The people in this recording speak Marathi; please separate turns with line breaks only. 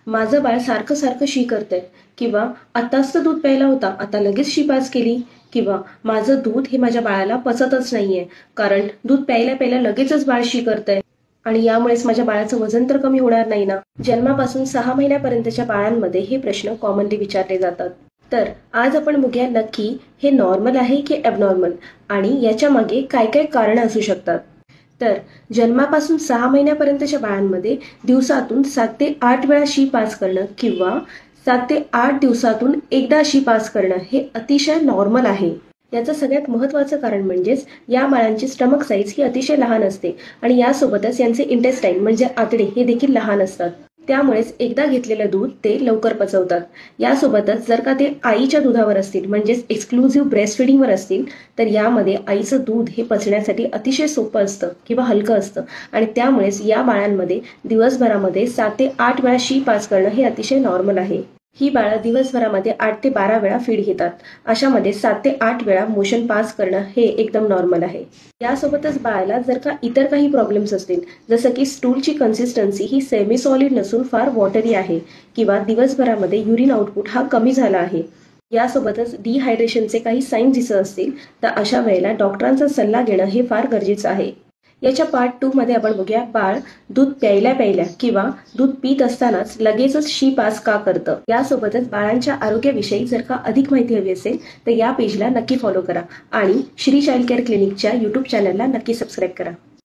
माझं बाळ सारखं सारखं शी करतंय किंवा आत्ताच तर दूध प्यायला होता, आता लगेच शी पाज केली किंवा माझं दूध हे माझ्या बाळाला पचतच नाहीये कारण दूध प्यायला प्यायला लगेचच बाळ शी करतंय आणि यामुळेच माझ्या बाळाचं वजन तर कमी होणार नाही ना. जन्मापासून 6 महिन्यापर्यंतच्या बाळांमध्ये हे प्रश्न कॉमनली विचारले जातात. तर आज आपण बघूया नक्की हे नॉर्मल आहे की ॲबनॉर्मल आणि याच्या मागे काय काय कारणं असू शकतात. तर जन्मापासून 6 महिन्यापर्यंतच्या बाळांमध्ये दिवसातून 7 ते 8 वेळा शी पास करणं किंवा 7 ते 8 दिवसातून एकदा शी पास करणं हे अतिशय नॉर्मल आहे. याचं सगळ्यात महत्त्वाचं कारण म्हणजेच या बाळांची स्टमक साईज ही अतिशय लहान असते आणि यासोबतच यांचे इंटेस्टाईन म्हणजे आतडे हे देखील लहान असतात. त्यामुळेच एकदा घेतलेलं दूध ते लवकर पचवतात. यासोबतच जर का ते आईच्या दुधावर असतील म्हणजेच एक्सक्लुझिव्ह ब्रेस्ट फिडिंगवर असतील तर यामध्ये आईचं दूध हे पचण्यासाठी अतिशय सोपं असतं किंवा हलकं असतं आणि त्यामुळेच या बाळांमध्ये दिवसभरामध्ये 7 ते 8 वेळा शी पास करणं हे अतिशय नॉर्मल आहे. ही बाळं दिवसभरामध्ये 8 ते 12 वेळा फीड घेतात. अशामध्ये 7 ते 8 वेळा मोशन पास करणं हे एकदम नॉर्मल आहे. यासोबतच बाळाला जर का इतर काही प्रॉब्लेम्स असतील जसं की स्टूलची कन्सिस्टन्सी ही सेमी सॉलिड नसून फार वॉटरी आहे किंवा दिवसभरामध्ये युरिन आउटपुट हा कमी झाला आहे, यासोबतच डिहायड्रेशनचे काही साईन दिसत असतील तर अशा वेळेला डॉक्टरांचा सल्ला घेणं हे फार गरजेचं आहे. याच्या पार्ट 2 मध्ये आपण बघूया बाळ दूध प्यायल्या प्यायल्या किंवा दूध पीत असतानाच लगेचच शी पास का करतं. यासोबतच बाळांच्या आरोग्याविषयी जर का अधिक माहिती हवी असेल तर या पेजला नक्की फॉलो करा आणि श्री चाइल्ड केअर क्लिनिकच्या YouTube चॅनलला नक्की सबस्क्राईब करा.